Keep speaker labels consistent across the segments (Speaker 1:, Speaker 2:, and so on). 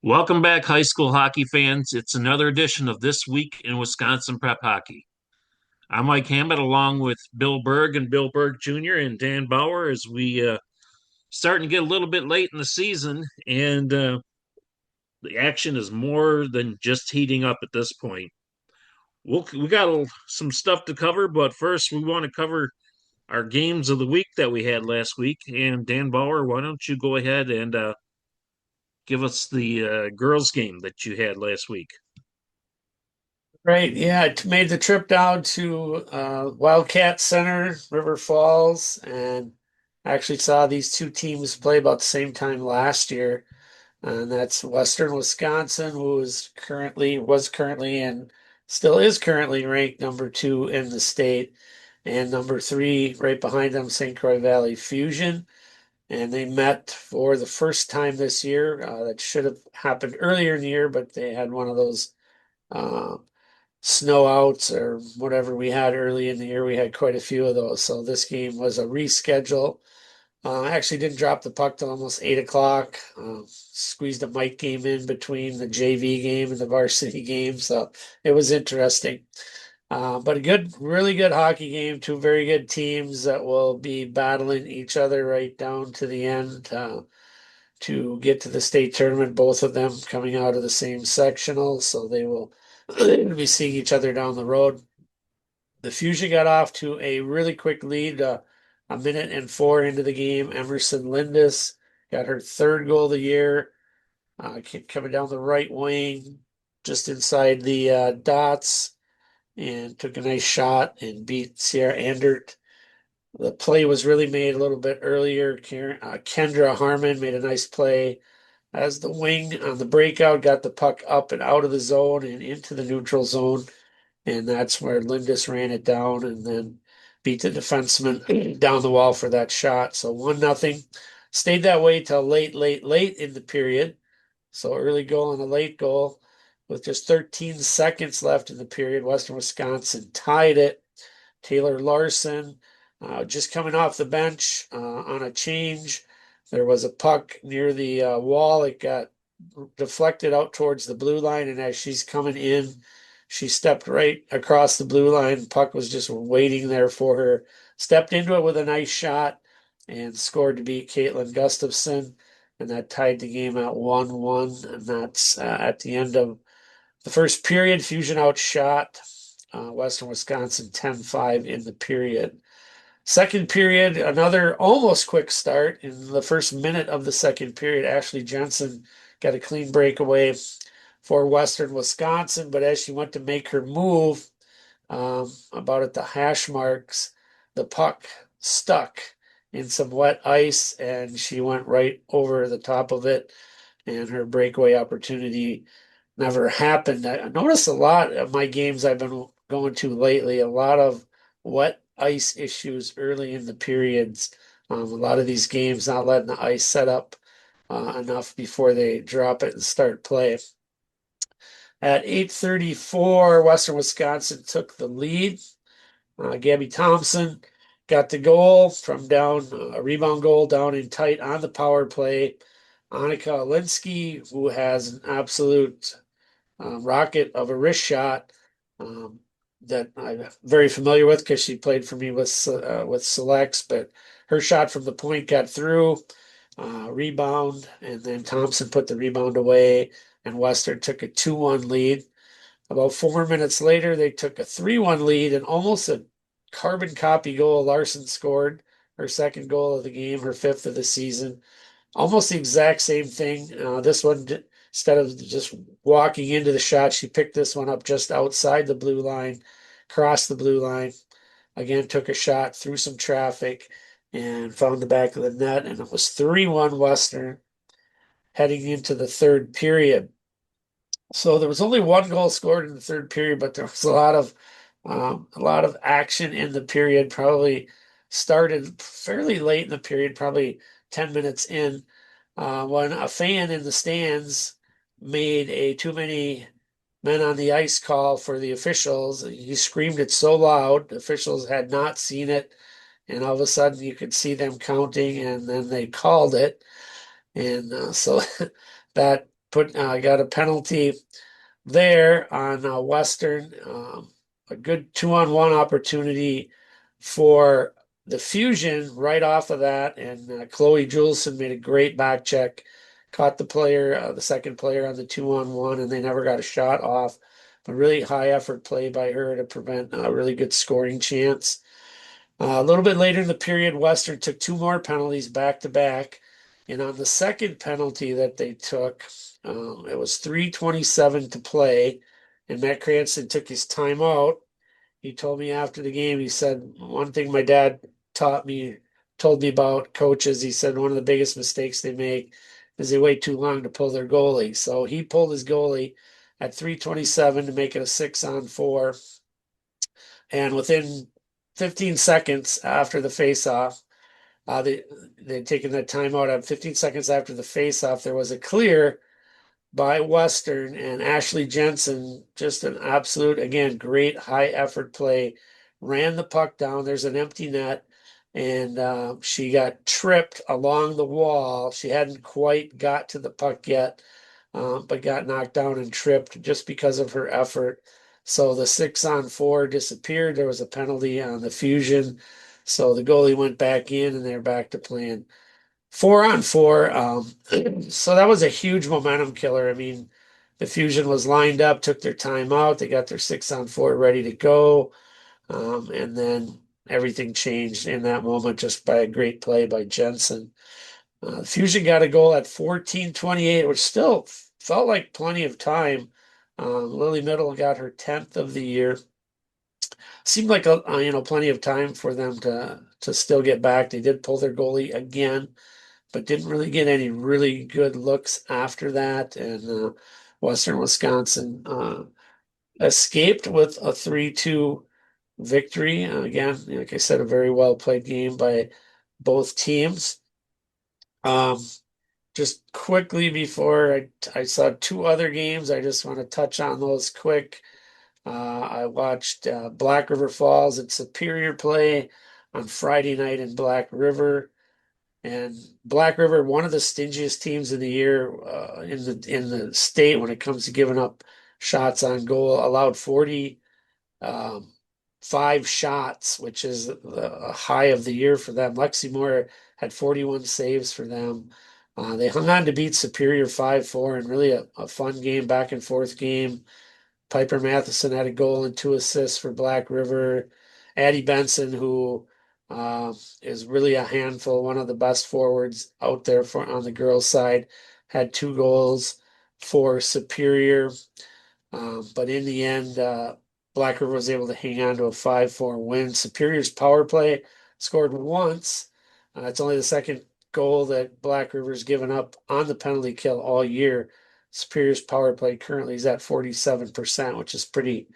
Speaker 1: Welcome back, high school hockey fans. It's another edition of This Week in Wisconsin Prep Hockey. I'm Mike Hammett along with Bill Berg and Bill Berg Jr. and Dan Bauer as we starting to get a little bit late in the season, and the action is more than just heating up at this point. We got some stuff to cover, but first we want to cover our games of the week that we had last week. And Dan Bauer, why don't you go ahead and give us the girls' game that you had last week?
Speaker 2: Right, yeah, I made the trip down to Wildcat Center, River Falls, and actually saw these two teams play about the same time last year. And that's Western Wisconsin, who was currently and still is currently ranked number two in the state, and number three right behind them, St. Croix Valley Fusion. And they met for the first time this year. That should have happened earlier in the year, but they had one of those. Uh, Snow outs or whatever we had early in the year. We had quite a few of those. So this game was a reschedule. I actually didn't drop the puck till almost 8 o'clock. Squeezed a mic game in between the JV game and the varsity game. So it was interesting. But a really good hockey game. Two very good teams that will be battling each other right down to the end to get to the state tournament. Both of them coming out of the same sectional. So they will be seeing each other down the road. The Fusion got off to a really quick lead, a minute and four into the game. Emerson Lindis got her third goal of the year, coming down the right wing, just inside the dots, and took a nice shot and beat Sierra Andert. The play was really made a little bit earlier. Kendra Harmon made a nice play as the wing on the breakout got the puck up and out of the zone and into the neutral zone. And that's where Lindis ran it down and then beat the defenseman down the wall for that shot. So 1-0. Stayed that way till late in the period. So early goal and a late goal with just 13 seconds left in the period. Western Wisconsin tied it. Taylor Larson just coming off the bench on a change. There was a puck near the wall. It got deflected out towards the blue line, and as she's coming in, she stepped right across the blue line. Puck was just waiting there for her. Stepped into it with a nice shot and scored to beat Caitlin Gustafson, and that tied the game at 1-1. And that's at the end of the first period. Fusion outshot Western Wisconsin 10-5 in the period. Second period, another almost quick start. In the first minute of the second period, Ashley Jensen got a clean breakaway for Western Wisconsin, but as she went to make her move, about at the hash marks, the puck stuck in some wet ice and she went right over the top of it, and her breakaway opportunity never happened. I noticed a lot of my games I've been going to lately, a lot of wet ice issues early in the periods. A lot of these games not letting the ice set up enough before they drop it and start play. At 8:34, Western Wisconsin took the lead. Gabby Thompson got the goal from down a rebound goal down in tight on the power play. Annika Alinsky, who has an absolute rocket of a wrist shot that I'm very familiar with because she played for me with Selects, but her shot from the point got through, rebound, and then Thompson put the rebound away, and Western took a 2-1 lead. About 4 minutes later, they took a 3-1 lead and almost a carbon copy goal. Larson scored her second goal of the game, her fifth of the season. Almost the exact same thing. This one, instead of just walking into the shot, she picked this one up just outside the blue line, crossed the blue line, again, took a shot through some traffic and found the back of the net. And it was 3-1 Western heading into the third period. So there was only one goal scored in the third period, but there was a lot of action in the period. Probably started fairly late in the period, probably 10 minutes in, when a fan in the stands made a too many men on the ice call for the officials. He screamed it so loud, the officials had not seen it, and all of a sudden you could see them counting, and then they called it, and so that put got a penalty there on Western. A good 2-on-1 opportunity for the Fusion right off of that, and Chloe Juleson made a great back check, caught the player, the second player on the 2-on-1, and they never got a shot off. A really high effort play by her to prevent a really good scoring chance. A little bit later in the period, Western took two more penalties back to back. And on the second penalty that they took, it was 3:27 to play, and Matt Cranston took his timeout. He told me after the game, he said, one thing my dad taught me, told me about coaches, he said one of the biggest mistakes they make is they wait too long to pull their goalie. So he pulled his goalie at 3:27 to make it a 6-on-4. And within 15 seconds after the face-off, they'd taken that timeout. At 15 seconds after the face-off, there was a clear by Western, and Ashley Jensen, just an absolute, again, great high effort play, ran the puck down. There's an empty net, and she got tripped along the wall. She hadn't quite got to the puck yet, but got knocked down and tripped just because of her effort. So the 6-on-4 disappeared. There was a penalty on the Fusion. So the goalie went back in, and they're back to playing 4-on-4. So that was a huge momentum killer. I mean, the Fusion was lined up, took their time out. They got their 6-on-4 ready to go. And then everything changed in that moment just by a great play by Jensen. Fusion got a goal at 14:28, which still felt like plenty of time. Lily Middle got her 10th of the year. Seemed like plenty of time for them to still get back. They did pull their goalie again, but didn't really get any really good looks after that. And Western Wisconsin escaped with a 3-2 victory. Again, like I said, a very well played game by both teams. Um, just quickly before I saw two other games, I just want to touch on those quick. I watched Black River Falls and Superior play on Friday night in Black River. And Black River, one of the stingiest teams of the year in the state when it comes to giving up shots on goal, allowed 40 um, 5 shots, which is a high of the year for them. Lexi Moore had 41 saves for them. They hung on to beat Superior 5-4, and really a fun game, back and forth game. Piper Matheson had a goal and 2 assists for Black River. Addie Benson, who is really a handful, one of the best forwards out there for on the girls' side, had 2 goals for Superior. But in the end, Black River was able to hang on to a 5-4 win. Superior's power play scored once. It's only the second goal that Black River's given up on the penalty kill all year. Superior's power play currently is at 47%, which is pretty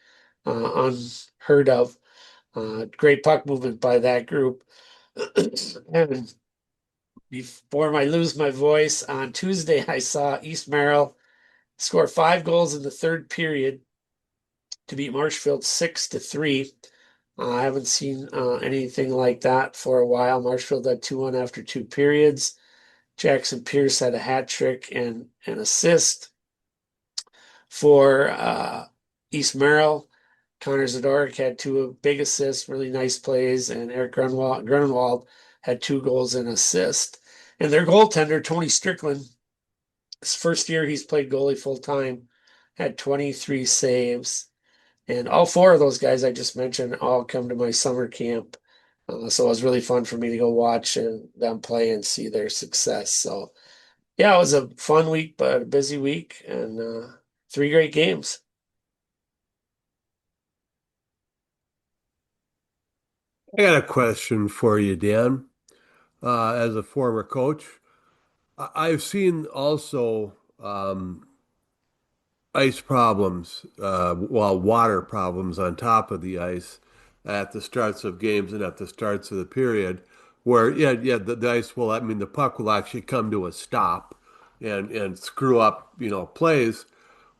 Speaker 2: unheard of. Great puck movement by that group. And before I lose my voice, on Tuesday, I saw East Merrill score 5 goals in the third period to beat Marshfield 6-3. I haven't seen anything like that for a while. Marshfield had 2-1 after 2 periods. Jackson Pierce had a hat trick and an assist for East Merrill. Connor Zadorek had 2 big assists, really nice plays, and Eric Grunwald had 2 goals and assist. And their goaltender, Tony Strickland, his first year he's played goalie full time, had 23 saves. And all 4 of those guys I just mentioned all come to my summer camp. So it was really fun for me to go watch them play and see their success. So yeah, it was a fun week, but a busy week, and 3 great games.
Speaker 3: I got a question for you, Dan. As a former coach, I've seen also ice problems, well, water problems on top of the ice at the starts of games and at the starts of the period, where yeah, the ice will, I mean, the puck will actually come to a stop and screw up, plays.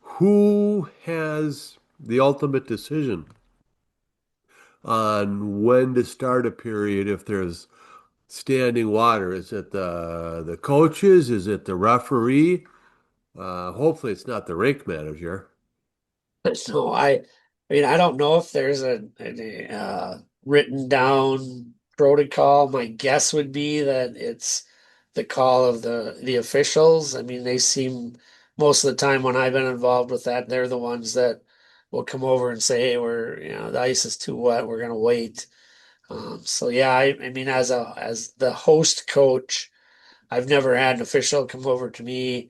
Speaker 3: Who has the ultimate decision on when to start a period if there's standing water? Is it the coaches? Is it the referee? Hopefully, it's not the rink manager.
Speaker 2: No, I mean, I don't know if there's a written down protocol. My guess would be that it's the call of the officials. I mean, they seem most of the time when I've been involved with that, they're the ones that will come over and say, "Hey, the ice is too wet. We're gonna wait." So yeah, I mean, as the host coach, I've never had an official come over to me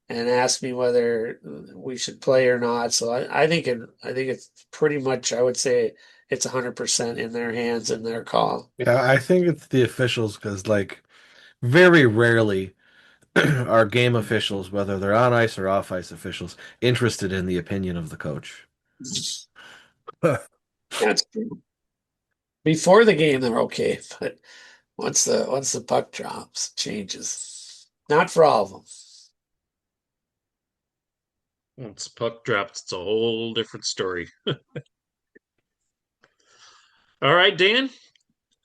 Speaker 2: and ask me whether we should play or not. So I think it's pretty much, I would say it's 100% in their hands and their call.
Speaker 4: Yeah, I think it's the officials because, like, very rarely are game officials, whether they're on ice or off ice officials, interested in the opinion of the coach.
Speaker 2: That's true. Before the game, they're okay, but once the puck drops, it changes. Not for all of them.
Speaker 1: Once puck drops, it's a whole different story. All right, Dan.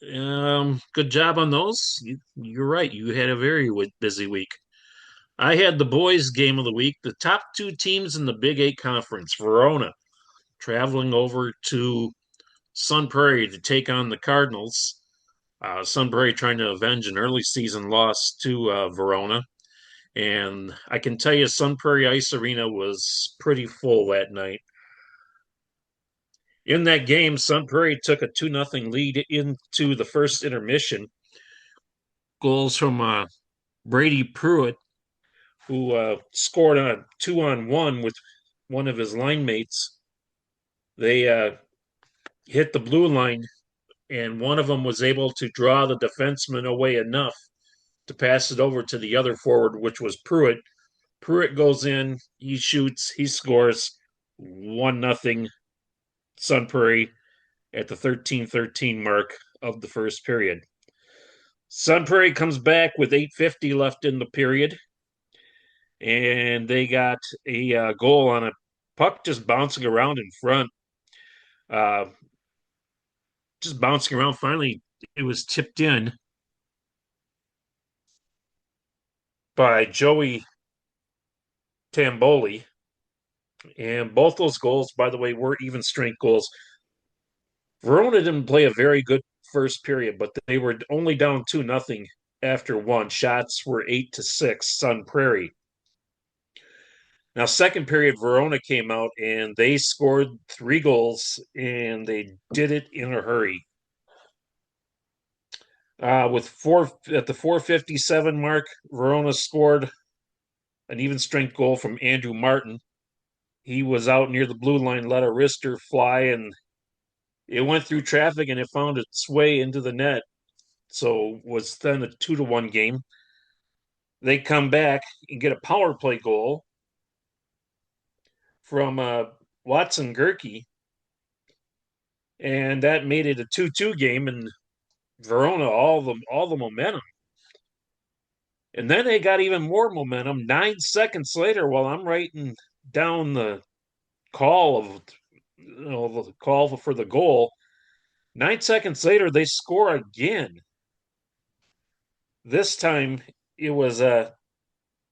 Speaker 1: Good job on those. You're right. You had a very busy week. I had the boys' game of the week. The top two teams in the Big Eight Conference, Verona, traveling over to Sun Prairie to take on the Cardinals. Sun Prairie trying to avenge an early season loss to Verona. And I can tell you, Sun Prairie Ice Arena was pretty full that night. In that game, Sun Prairie took a 2-0 lead into the first intermission. Goals from Brady Pruitt, who scored on a 2-on-1 with one of his line mates. They hit the blue line, and one of them was able to draw the defenseman away enough to pass it over to the other forward, which was Pruitt. Pruitt goes in, he shoots, he scores 1-0 Sun Prairie at the 13-13 mark of the first period. Sun Prairie comes back with 8:50 left in the period, and they got a goal on a puck just bouncing around in front. Uh, just bouncing around. Finally, it was tipped in by Joey Tamboli. And both those goals, by the way, were even strength goals. Verona didn't play a very good first period, but they were only down 2-0 after one. Shots were 8-6 Sun Prairie. Now, second period, Verona came out and they scored 3 goals, and they did it in a hurry. With four at the 4:57 mark, Verona scored an even strength goal from Andrew Martin. He was out near the blue line, let a wrister fly, and it went through traffic and it found its way into the net. So was then a 2-1 game. They come back and get a power play goal from Watson Gerke, and that made it a 2-2 game. And Verona all the momentum. And then they got even more momentum 9 seconds later while I'm writing down the call of the call for the goal. 9 seconds later, they score again. This time it was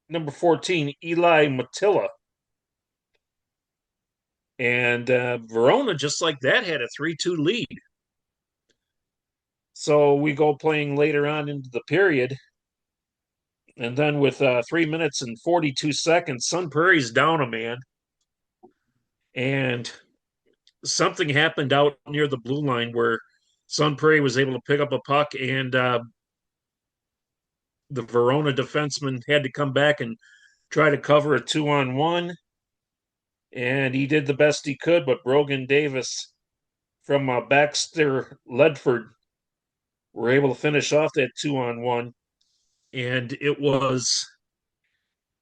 Speaker 1: number 14, Eli Matilla. And Verona, just like that, had a 3-2 lead. So we go playing later on into the period. And then with 3 minutes and 42 seconds, Sun Prairie's down a man. And something happened out near the blue line where Sun Prairie was able to pick up a puck, and the Verona defenseman had to come back and try to cover a 2-on-1. And he did the best he could, but Brogan Davis from Baxter Ledford were able to finish off that 2-on-1. And it was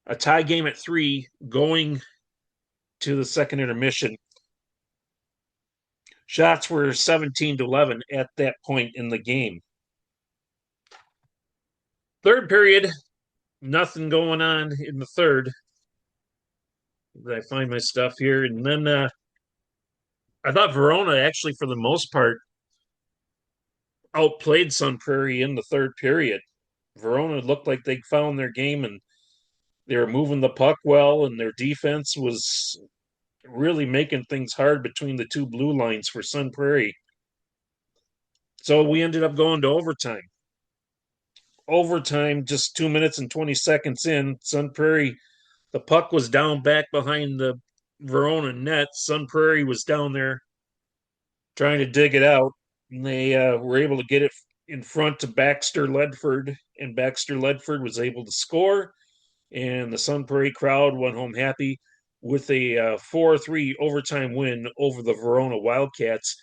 Speaker 1: a tie game at 3 going to the second intermission. Shots were 17-11 at that point in the game. Third period, nothing going on in the third. I find my stuff here. And then I thought Verona actually, for the most part, outplayed Sun Prairie in the third period. Verona looked like they found their game and They were moving the puck well, and their defense was really making things hard between the two blue lines for Sun Prairie. So we ended up going to overtime. Overtime, just 2 minutes and 20 seconds in, Sun Prairie, the puck was down back behind the Verona net. Sun Prairie was down there trying to dig it out, and they were able to get it in front to Baxter Ledford, and Baxter Ledford was able to score, and the Sun Prairie crowd went home happy with a 4-3 overtime win over the Verona Wildcats,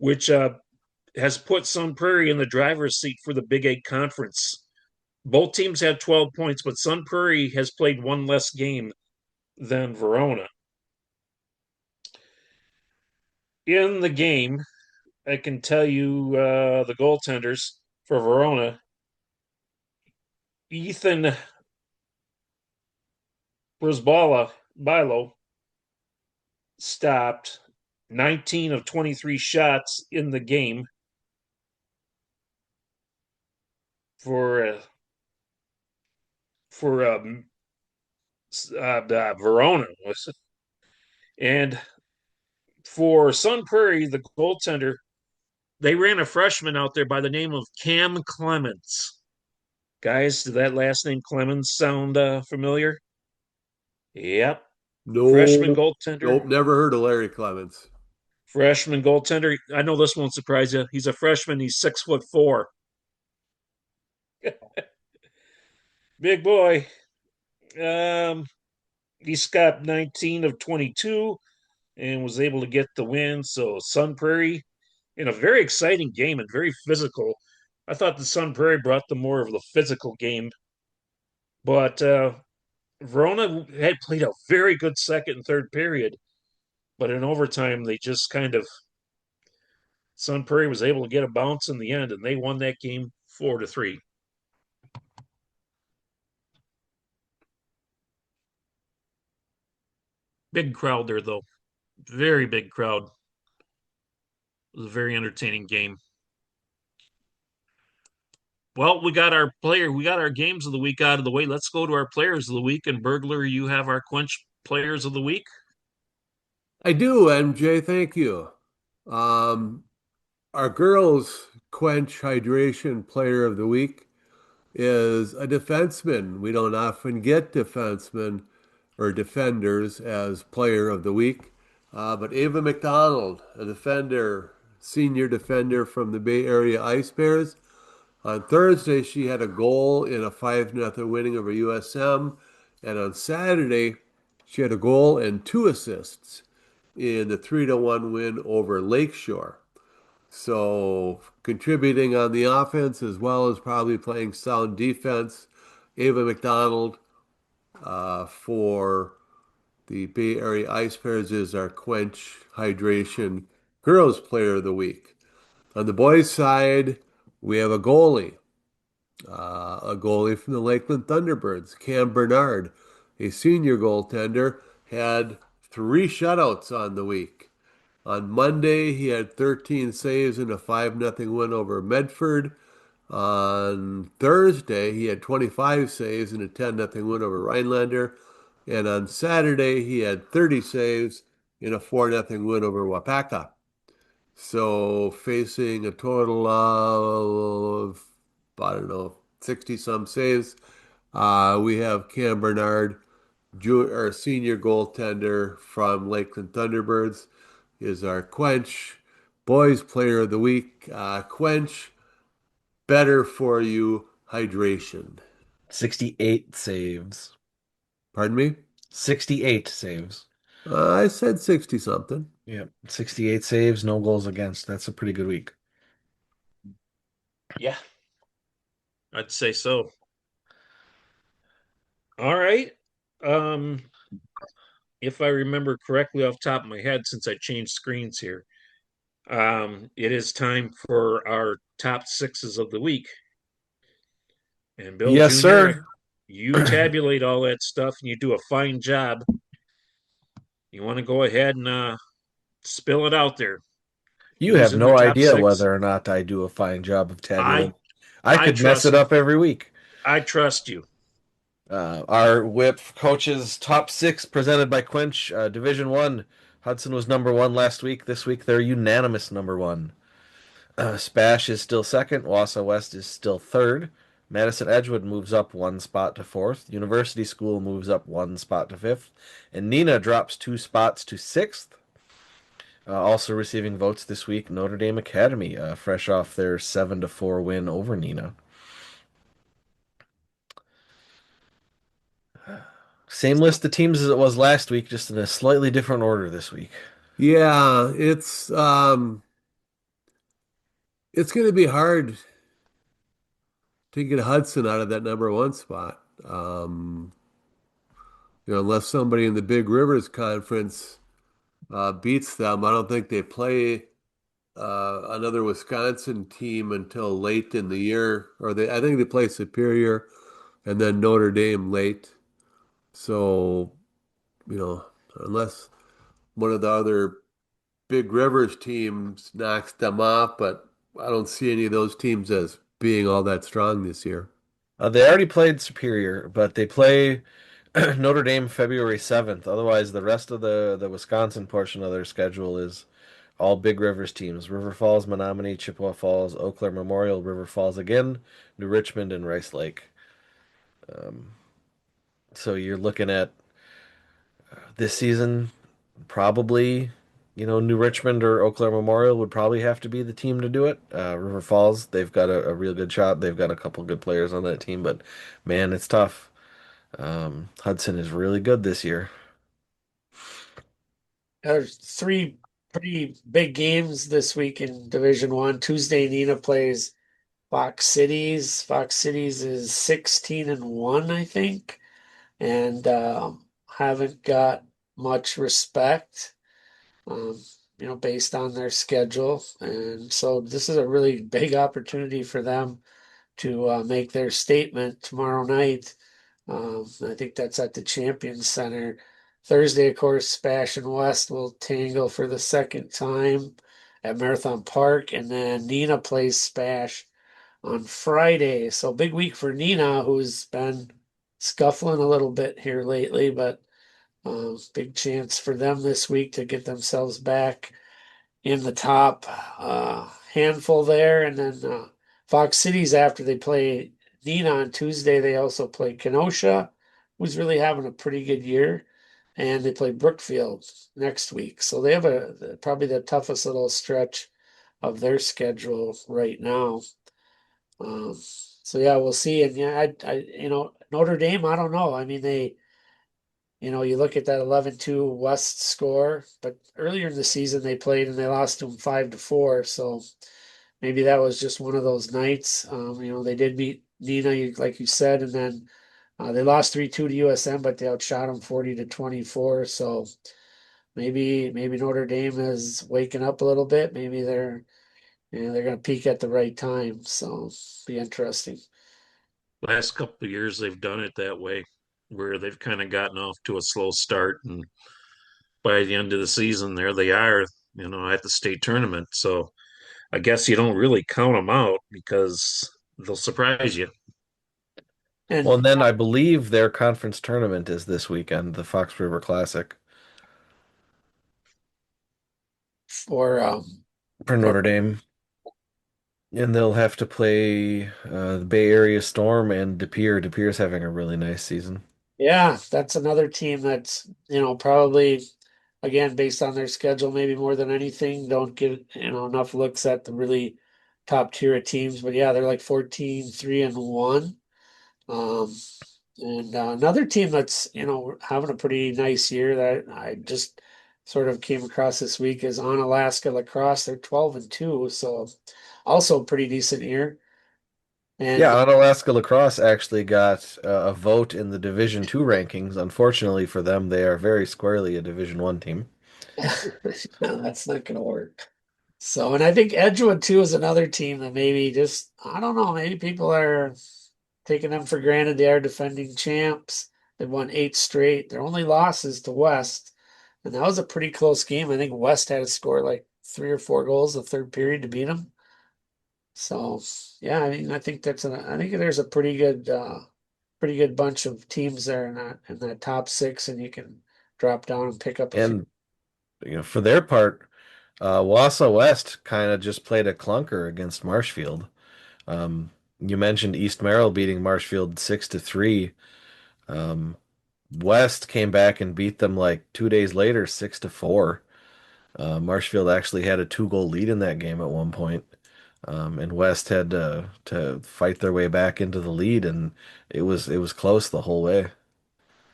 Speaker 1: which has put Sun Prairie in the driver's seat for the Big Eight Conference. Both teams had 12 points, but Sun Prairie has played one less game than Verona. In the game, I can tell you the goaltenders for Verona. Ethan Brisbalo stopped 19 of 23 shots in the game for Verona. And for Sun Prairie, the goaltender, they ran a freshman out there by the name of Cam Clemens. Guys, did that last name Clemens sound familiar? Yep. Freshman
Speaker 3: No,
Speaker 1: goaltender.
Speaker 3: nope, never heard of Larry Clements.
Speaker 1: Freshman goaltender. I know this won't surprise you. He's a freshman. He's 6'4". Big boy. Um, he scored 19 of 22 and was able to get the win. So Sun Prairie in a very exciting game and very physical. I thought the Sun Prairie brought the more of the physical game, but Verona had played a very good second and third period, but in overtime they just kind of Sun Prairie was able to get a bounce in the end, and they won that game 4-3. Big crowd there though, very big crowd. It was a very entertaining game. Well, we got our games of the week out of the way. Let's go to our players of the week. And Bergler, you have our quench players of the week.
Speaker 3: I do, MJ. Thank you. Um, our girls' quench hydration player of the week is a defenseman. We don't often get defensemen or defenders as player of the week, but Ava McDonald, a defender, senior defender from the Bay Area Ice Bears. On Thursday, she had a goal in a 5-0 winning over USM, and on Saturday, she had a goal and two assists in the 3-1 win over Lakeshore. So contributing on the offense as well as probably playing sound defense. Ava McDonald for the Bay Area Ice Bears is our quench hydration girls player of the week. On the boys' side, we have a goalie from the Lakeland Thunderbirds, Cam Bernard, a senior goaltender, had three shutouts on the week. On Monday, he had 13 saves in a 5-0 win over Medford. On Thursday, he had 25 saves in a 10-0 win over Rhinelander. And on Saturday, he had 30 saves in a 4-0 win over Wapaka. So facing a total of, I don't know, 60 some saves. We have Cam Bernard, our senior goaltender from Lakeland Thunderbirds, is our quench. Boys player of the week, quench, better for you, hydration.
Speaker 4: 68 saves.
Speaker 3: Pardon me?
Speaker 4: 68 saves.
Speaker 3: I said 60 something.
Speaker 4: Yep. 68 saves, no goals against. That's a pretty good week.
Speaker 1: Yeah, I'd say so. All right. Um, if I remember correctly off the top of my head, since I changed screens here, it is time for our top sixes of the week. And Bill
Speaker 4: Yes,
Speaker 1: Jr.,
Speaker 4: sir.
Speaker 1: you tabulate all that stuff and you do a fine job. You want to go ahead and spill it out there.
Speaker 4: You
Speaker 1: Who's
Speaker 4: have
Speaker 1: in the
Speaker 4: no
Speaker 1: top
Speaker 4: idea
Speaker 1: six?
Speaker 4: whether or not I do a fine job of
Speaker 1: I
Speaker 4: tabulating. I
Speaker 1: I
Speaker 4: could mess it
Speaker 1: trust
Speaker 4: up every week.
Speaker 1: I trust you.
Speaker 4: Our whip coaches top six presented by Quench. Division One, Hudson was number one last week. This week they're unanimous number one. Spash is still second. Wausau West is still third. Madison Edgewood moves up one spot to fourth. University School moves up one spot to fifth. And Neenah drops two spots to sixth. Also receiving votes this week, Notre Dame Academy, fresh off their 7-4 win over Neenah. Same list of teams as it was last week, just in a slightly different order this week.
Speaker 3: Yeah, it's going to be hard to get Hudson out of that number one spot. Unless somebody in the Big Rivers Conference beats them, I don't think they play another Wisconsin team until late in the year, I think they play Superior and then Notre Dame late. So, you know, unless one of the other Big Rivers teams knocks them off, but I don't see any of those teams as being all that strong this year.
Speaker 4: They already played Superior, but they play Notre Dame February 7th. Otherwise, the rest of the Wisconsin portion of their schedule is all Big Rivers teams. River Falls, Menominee, Chippewa Falls, Eau Claire Memorial, River Falls again, New Richmond, and Rice Lake. Um, so you're looking at this season, probably, New Richmond or Eau Claire Memorial would probably have to be the team to do it. River Falls, they've got a real good shot. They've got a couple good players on that team, but man, it's tough. Hudson is really good this year.
Speaker 2: There's three pretty big games this week in Division One. Tuesday, Neenah plays Fox Cities. Fox Cities is 16-1, I think, and haven't got much respect, um, based on their schedule. And so this is a really big opportunity for them to make their statement tomorrow night. I think that's at the Champions Center. Thursday, of course, Spash and West will tangle for the second time at Marathon Park, and then Neenah plays Spash on Friday. So big week for Neenah, who's been scuffling a little bit here lately, but big chance for them this week to get themselves back in the top handful there. And then Fox Cities, after they play Neenah on Tuesday, they also play Kenosha, who's really having a pretty good year. And they play Brookfield next week. So they have probably the toughest little stretch of their schedule right now. So yeah, we'll see. And yeah, Notre Dame, I don't know. I mean, you look at that 11-2 West score, but earlier in the season they played and they lost to them 5-4. So maybe that was just one of those nights. They did beat Neenah, like you said, and then they lost 3-2 to USM, but they outshot them 40-24. So maybe Notre Dame is waking up a little bit. Maybe they're going to peak at the right time. So be interesting.
Speaker 1: Last couple of years, they've done it that way, where they've kind of gotten off to a slow start, and by the end of the season, there they are, at the state tournament. So I guess you don't really count them out because they'll surprise you.
Speaker 4: Well,
Speaker 2: And
Speaker 4: and then I believe their conference tournament is this weekend, the Fox River Classic
Speaker 2: for
Speaker 4: for Notre Dame. And they'll have to play the Bay Area Storm and De Pere. De Pere's having a really nice season.
Speaker 2: Yeah, that's another team that's, probably again based on their schedule, maybe more than anything, don't get, enough looks at the really top tier of teams. But yeah, they're like 14-3-1. Um, and another team that's, having a pretty nice year that I just sort of came across this week is on Alaska Lacrosse. They're 12-2, so also a pretty decent year.
Speaker 4: Yeah,
Speaker 2: And
Speaker 4: Onalaska Lacrosse actually got a vote in the Division Two rankings. Unfortunately for them, they are very squarely a Division One team.
Speaker 2: no, that's not going to work. So, and I think Edgewood too is another team that maybe just, I don't know, maybe people are taking them for granted. They are defending champs. They've won 8 straight. Their only loss is to West. And that was a pretty close game. I think West had to score like 3 or 4 goals the third period to beat them. So, yeah, I mean, I think there's a pretty good pretty good bunch of teams there in that top six, and you can drop down and pick up a few.
Speaker 4: And for their part, Wausau West kind of just played a clunker against Marshfield. Um, you mentioned East Merrill beating Marshfield 6-3. Um, West came back and beat them like 2 days later, 6-4. Marshfield actually had a two-goal lead in that game at one point, and West had to fight their way back into the lead, and it was close the whole way.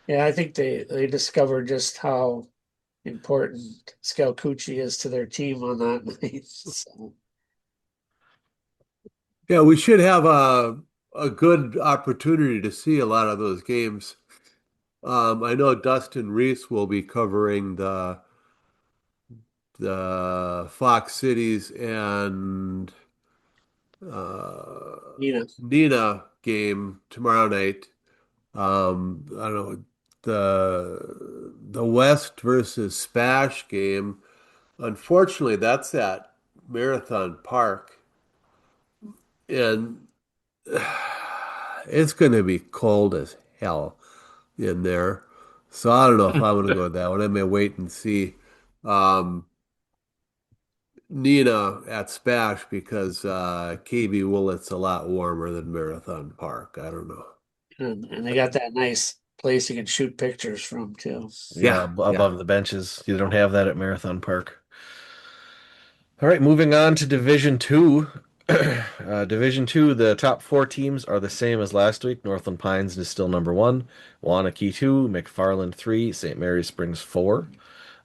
Speaker 2: Yeah, I think they discovered just how important Scalcucci is to their team on that night. So,
Speaker 3: Yeah, we should have a good opportunity to see a lot of those games. I know Dustin Reese will be covering the Fox Cities and uh,
Speaker 2: you know,
Speaker 3: Nina game tomorrow night. I don't know the West versus Spash game. Unfortunately, that's at Marathon Park, and it's going to be cold as hell in there. So I don't know if I'm going to go with that one. I may wait and see um, Nina at Spash because KB Willett's a lot warmer than Marathon Park. I don't know.
Speaker 2: and they got that nice place you can shoot pictures from too.
Speaker 4: Yeah,
Speaker 3: Yeah, yeah.
Speaker 4: above the benches. You don't have that at Marathon Park. All right, moving on to Division Two. Division Two, the top four teams are the same as last week. Northland Pines is still number one. Wanakee two, McFarland three, St. Mary's Springs four.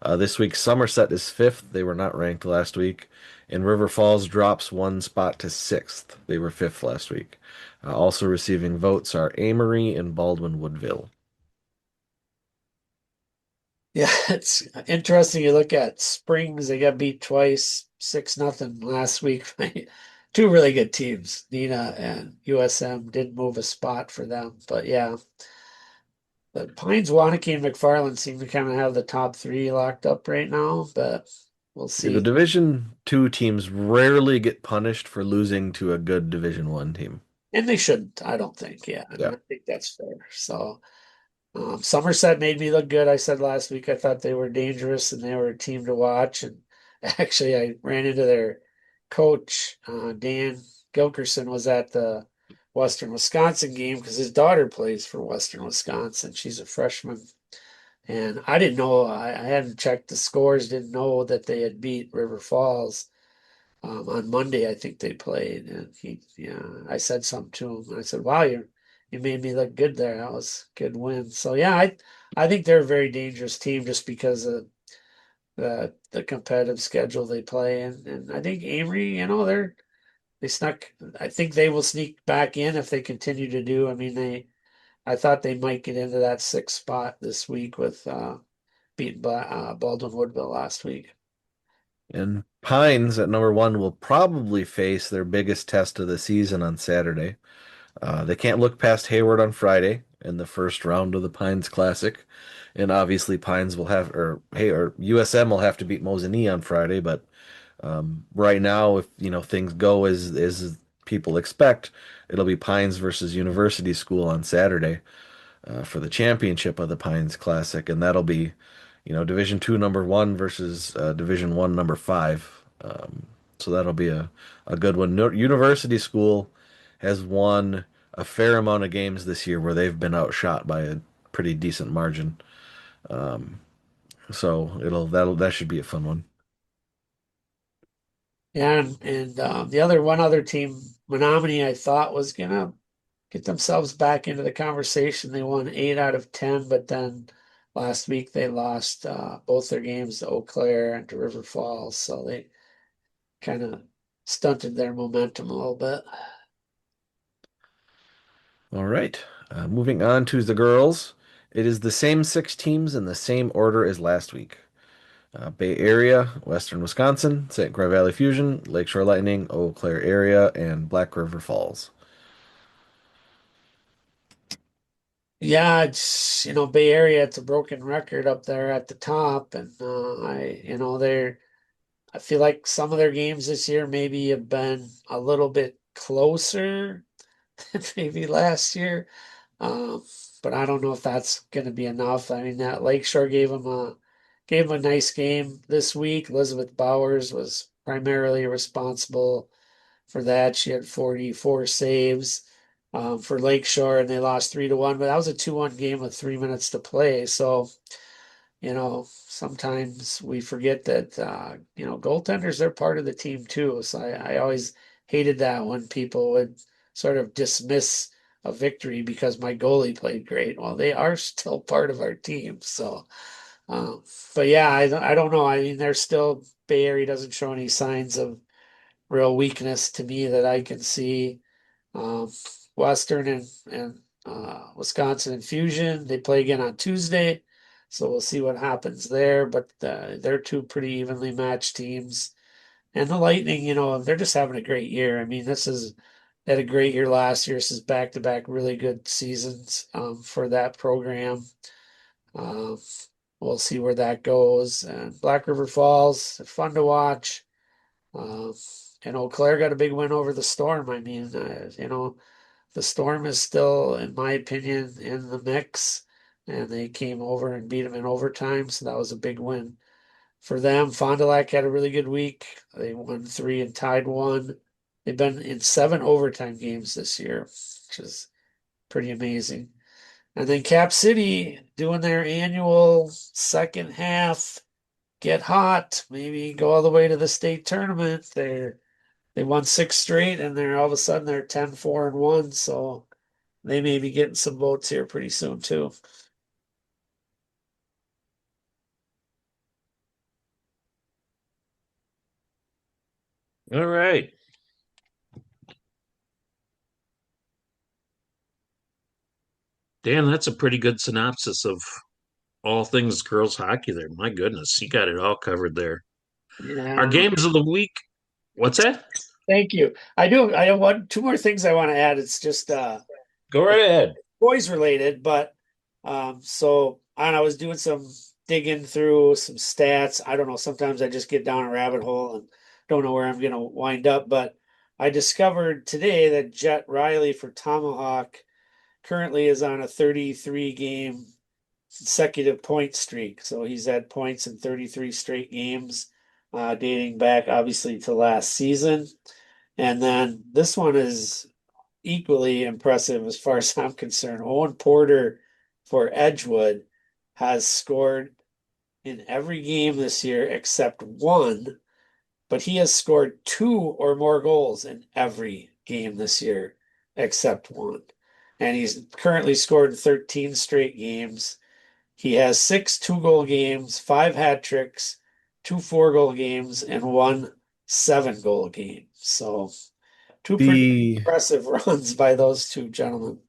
Speaker 4: This week, Somerset is fifth. They were not ranked last week. And River Falls drops one spot to sixth. They were fifth last week. Also receiving votes are Amory and Baldwin Woodville.
Speaker 2: Yeah, it's interesting. You look at Springs; they got beat twice, 6-0 last week. Two really good teams, Nina and USM. Didn't move a spot for them, but yeah, but Pines, Wanakee, and McFarland seem to kind of have the top three locked up right now. But we'll
Speaker 4: Yeah, the
Speaker 2: see.
Speaker 4: Division Two teams rarely get punished for losing to a good Division One team.
Speaker 2: And they shouldn't, I don't think. Yeah, and
Speaker 4: Yeah.
Speaker 2: I think that's fair. So. Somerset made me look good. I said last week I thought they were dangerous and they were a team to watch. And actually, I ran into their coach, Dan Gilkerson, was at the Western Wisconsin game because his daughter plays for Western Wisconsin. She's a freshman. And I didn't know, I hadn't checked the scores, didn't know that they had beat River Falls. On Monday, I think they played, and I said something to him. I said, "Wow, you made me look good there. That was a good win." So yeah, I think they're a very dangerous team just because of the competitive schedule they play in, and I think Amory, they snuck. I think they will sneak back in if they continue to do. I mean, I thought they might get into that sixth spot this week with beating Baldwin Woodville last week.
Speaker 4: And Pines at number one will probably face their biggest test of the season on Saturday. They can't look past Hayward on Friday in the first round of the Pines Classic. And obviously Pines will have, or USM will have to beat Mosinee on Friday, but right now, if things go as people expect, it'll be Pines versus University School on Saturday for the championship of the Pines Classic, and that'll be, Division Two number one versus Division One number five. So that'll be a good one. University School has won a fair amount of games this year where they've been outshot by a pretty decent margin. So that should be a fun one.
Speaker 2: Yeah, and the one other team, Menominee, I thought was gonna get themselves back into the conversation. They won 8 out of 10, but then last week they lost both their games to Eau Claire and to River Falls, so they kind of stunted their momentum a little bit.
Speaker 4: All right. Moving on to the girls. It is the same six teams in the same order as last week. Bay Area, Western Wisconsin, St. Croix Valley Fusion, Lakeshore Lightning, Eau Claire Area, and Black River Falls.
Speaker 2: Yeah, it's Bay Area. It's a broken record up there at the top, and I feel like some of their games this year maybe have been a little bit closer than maybe last year. Um, but I don't know if that's going to be enough. I mean, that Lakeshore gave him a nice game this week. Elizabeth Bowers was primarily responsible for that. She had 44 saves for Lakeshore, and they lost 3-1. But that was a 2-1 game with 3 minutes to play. So sometimes we forget that, goaltenders are part of the team too. So I always hated that when people would sort of dismiss a victory because my goalie played great. Well, they are still part of our team. So, um, but yeah, I don't know. I mean, there's still Bay Area doesn't show any signs of real weakness to me that I can see. Um, Western and Wisconsin Infusion, they play again on Tuesday, so we'll see what happens there. But they're two pretty evenly matched teams. And the Lightning, they're just having a great year. I mean, they had a great year last year. This is back-to-back really good seasons for that program. Um, we'll see where that goes. And Black River Falls, fun to watch. Uh, and Eau Claire got a big win over the Storm. I mean, the Storm is still, in my opinion, in the mix, and they came over and beat them in overtime, so that was a big win for them. Fond du Lac had a really good week. They won three and tied one. They've been in 7 overtime games this year, which is pretty amazing. And then Cap City doing their annual second half, get hot, maybe go all the way to the state tournament. They won 6 straight, and they're all of a sudden they're 10-4-1. So they may be getting some votes here pretty soon too.
Speaker 1: All right. Dan, that's a pretty good synopsis of all things girls hockey there. My goodness, you got it all covered there. Our
Speaker 2: Yeah,
Speaker 1: games of the week. What's that?
Speaker 2: thank you. I do. I have two more things I want to add. It's just
Speaker 1: Go right
Speaker 2: it's
Speaker 1: ahead.
Speaker 2: boys related, but so I was doing some digging through some stats. I don't know. Sometimes I just get down a rabbit hole and don't know where I'm gonna wind up. But I discovered today that Jet Riley for Tomahawk currently is on a 33 game consecutive point streak. So he's had points in 33 straight games, dating back obviously to last season. And then this one is equally impressive as far as I'm concerned. Owen Porter for Edgewood has scored in every game this year except one, but he has scored two or more goals in every game this year except one. And he's currently scored 13 straight games. He has 6 2-goal games, 5 hat tricks, 2 4-goal games, and 1 7-goal game. So two pretty
Speaker 4: The
Speaker 2: impressive runs by those two gentlemen.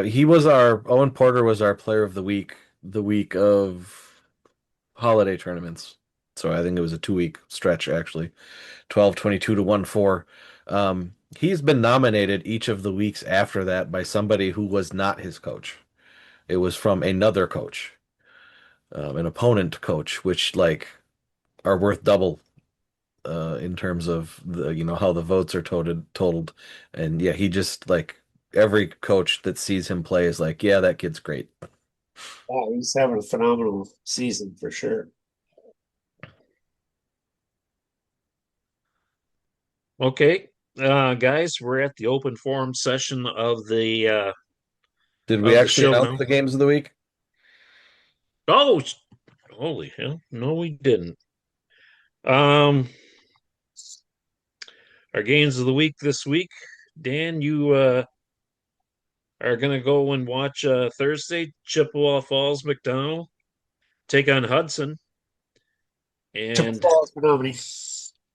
Speaker 4: he was our Owen Porter was our player of the week of holiday tournaments. So I think it was a 2 week stretch actually. 12-22 to 1-4. He's been nominated each of the weeks after that by somebody who was not his coach. It was from another coach, an opponent coach, which like are worth double in terms of the how the votes are totaled. And yeah, he just like every coach that sees him play is like, yeah, that kid's great.
Speaker 2: Wow, he's having a phenomenal season for sure.
Speaker 1: Okay, guys, we're at the open forum session
Speaker 4: Did we
Speaker 1: of the
Speaker 4: actually
Speaker 1: show
Speaker 4: announce
Speaker 1: now.
Speaker 4: the games of the week?
Speaker 1: Oh, holy hell! No, we didn't. Um, our games of the week this week. Dan, you are gonna go and watch Thursday Chippewa Falls McDonald take on Hudson
Speaker 2: Chippewa
Speaker 1: and
Speaker 2: Falls Menominee.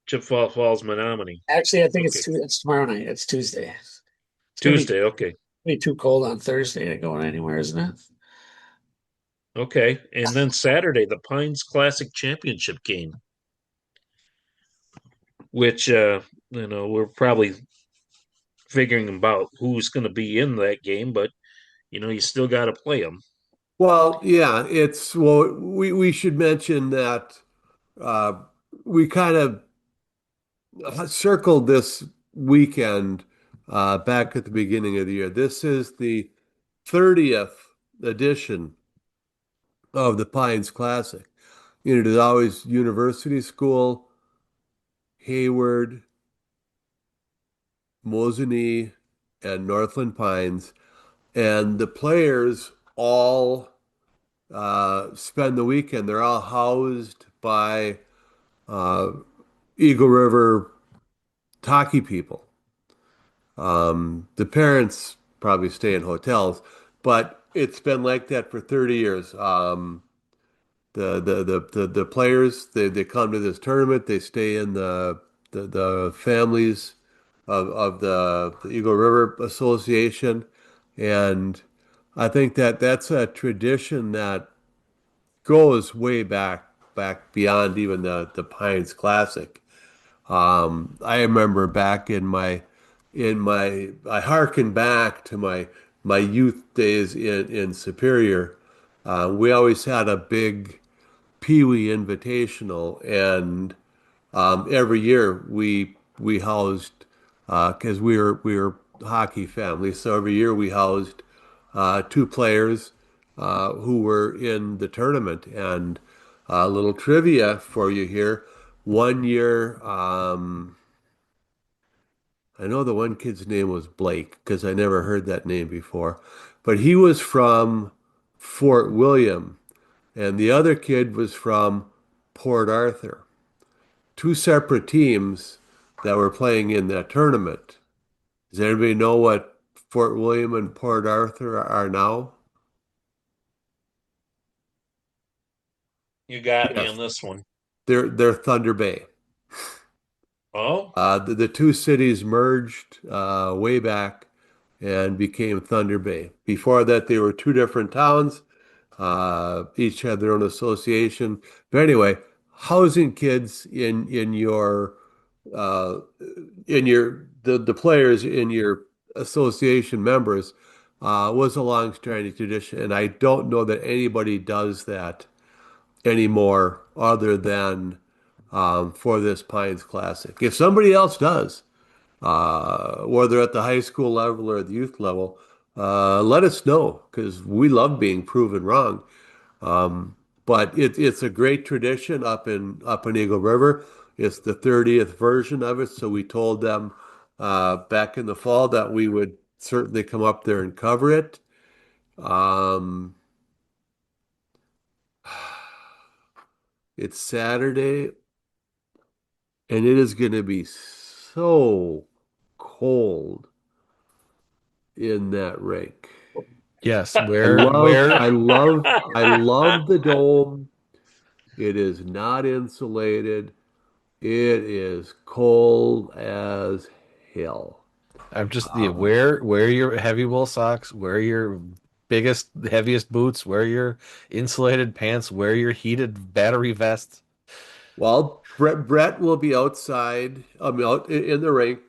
Speaker 1: Chippewa Falls Menominee.
Speaker 2: Actually, I think
Speaker 1: Okay,
Speaker 2: it's tomorrow night. It's Tuesday. It's
Speaker 1: Tuesday. Okay,
Speaker 2: gonna be too cold on Thursday to go anywhere, isn't it?
Speaker 1: okay, and then Saturday the Pines Classic Championship game, which we're probably figuring about who's going to be in that game, but you still got to play them.
Speaker 3: Well, yeah, we should mention that uh, we kind of circled this weekend back at the beginning of the year. This is the 30th edition of the Pines Classic. You know, there's always University School, Hayward, Mosinee, and Northland Pines. And the players all spend the weekend. They're all housed by uh, Eagle River hockey people. The parents probably stay in hotels, but it's been like that for 30 years. The players they come to this tournament. They stay in the families of the Eagle River Association, and I think that that's a tradition that goes way back beyond even the Pines Classic. I remember back in my I hearken back to my youth days in Superior. We always had a big Pee Wee Invitational, and every year we housed because we were hockey family, so every year we housed two players who were in the tournament. And a little trivia for you here: one year, I know the one kid's name was Blake because I never heard that name before, but he was from Fort William, and the other kid was from Port Arthur. Two separate teams that were playing in that tournament. Does anybody know what Fort William and Port Arthur are now?
Speaker 1: You got me on
Speaker 3: Yes,
Speaker 1: this one.
Speaker 3: they're Thunder Bay.
Speaker 1: Oh,
Speaker 3: The two cities merged way back and became Thunder Bay. Before that, they were two different towns. Each had their own association. But anyway, housing kids uh, in your the players in your association members was a long-standing tradition, and I don't know that anybody does that anymore other than for this Pines Classic. If somebody else does, whether at the high school level or the youth level, let us know because we love being proven wrong. Um, but it's a great tradition up in Eagle River. It's the 30th version of it, so we told them back in the fall that we would certainly come up there and cover it. Um, it's Saturday, and it is going to be so cold in that rink.
Speaker 4: Yes,
Speaker 3: I
Speaker 4: where
Speaker 3: love,
Speaker 4: where
Speaker 3: I love, I love the dome. It is not insulated. It is cold as hell.
Speaker 4: I'm just yeah,
Speaker 3: Um,
Speaker 4: wear your heavy wool socks, wear your biggest, heaviest boots, wear your insulated pants, wear your heated battery vest.
Speaker 3: well, Brett will be outside, out in the rink,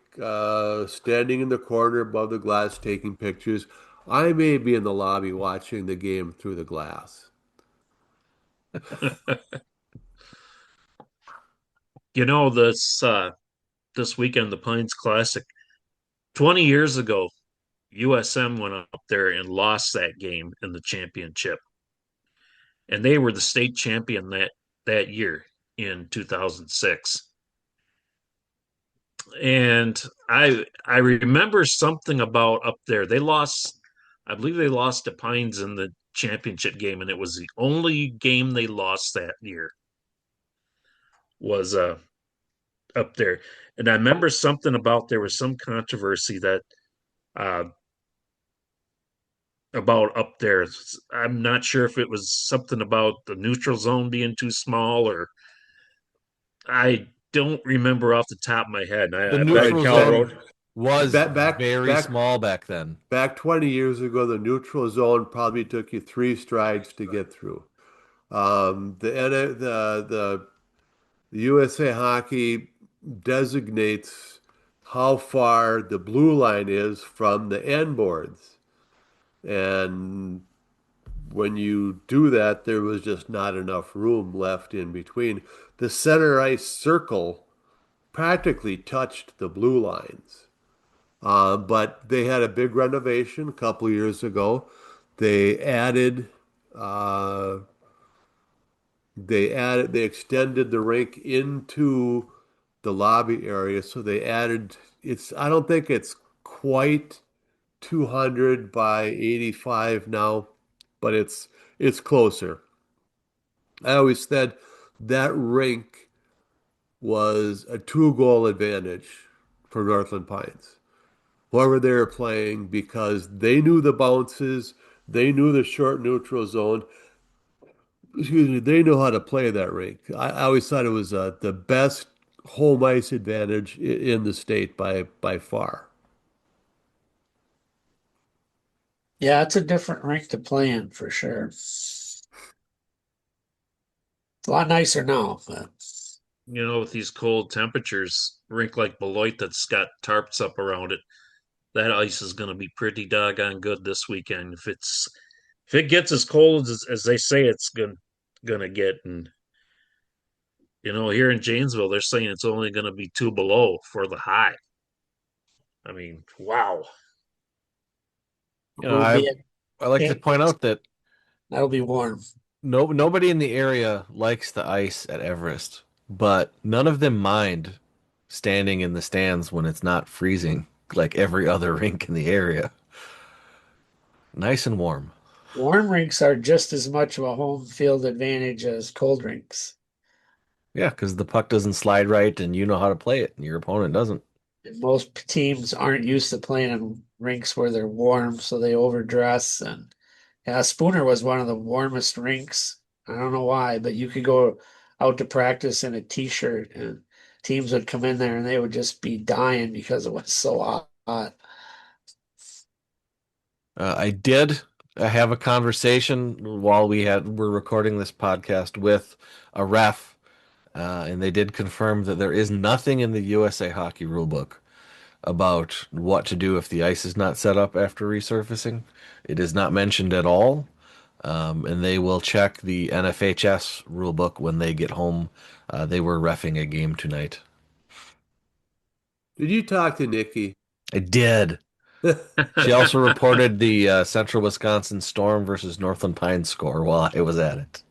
Speaker 3: standing in the corner above the glass taking pictures. I may be in the lobby watching the game through the glass.
Speaker 1: this weekend, the Pines Classic. 20 years ago, USM went up there and lost that game in the championship, and they were the state champion that year in 2006. And I remember something about up there. They lost, I believe they lost to Pines in the championship game, and it was the only game they lost that year was up there. And I remember something about there was some controversy that uh, about up there. I'm not sure if it was something about the neutral zone being too small, or I don't remember off the top of my head.
Speaker 4: The
Speaker 1: I bet
Speaker 4: neutral
Speaker 1: Cal
Speaker 3: Back
Speaker 4: zone
Speaker 1: wrote.
Speaker 4: was
Speaker 3: back back
Speaker 4: very
Speaker 3: back
Speaker 4: small back then.
Speaker 3: back 20 years ago, the neutral zone probably took you three strides to get through. The USA Hockey designates how far the blue line is from the end boards. And when you do that, there was just not enough room left in between. The center ice circle practically touched the blue lines. But they had a big renovation a couple years ago. They added, uh, they extended the rink into the lobby area. So they added, I don't think it's quite 200 by 85 now, but it's closer. I always said that rink was a two-goal advantage for Northland Pines, whoever they were playing, because they knew the bounces, they knew the short neutral zone. Excuse me, they know how to play that rink. I always thought it was the best home ice advantage in the state by far.
Speaker 2: Yeah, it's a different rink to play in for sure. It's a lot nicer now, but
Speaker 1: With these cold temperatures, a rink like Beloit that's got tarps up around it, that ice is going to be pretty doggone good this weekend. If it gets as cold as they say it's gonna get, and here in Janesville, they're saying it's only going to be 2 below for the high. I mean, wow.
Speaker 4: You know,
Speaker 2: we'll be at
Speaker 4: I like to
Speaker 2: camp.
Speaker 4: point out that
Speaker 2: That'll be warm.
Speaker 4: nobody in the area likes the ice at Everest, but none of them mind standing in the stands when it's not freezing like every other rink in the area. Nice and warm.
Speaker 2: Warm rinks are just as much of a home field advantage as cold rinks.
Speaker 4: Yeah, because the puck doesn't slide right and you know how to play it, and your opponent doesn't.
Speaker 2: And most teams aren't used to playing in rinks where they're warm, so they overdress. And yeah, Spooner was one of the warmest rinks. I don't know why, but you could go out to practice in a t-shirt and teams would come in there and they would just be dying because it was so hot.
Speaker 4: I did have a conversation while we're recording this podcast with a ref, and they did confirm that there is nothing in the USA Hockey rulebook about what to do if the ice is not set up after resurfacing. It is not mentioned at all, and they will check the NFHS rulebook when they get home. They were reffing a game tonight.
Speaker 3: Did you talk to Nikki?
Speaker 4: I did. She also reported the Central Wisconsin Storm versus Northland Pines score while I was at it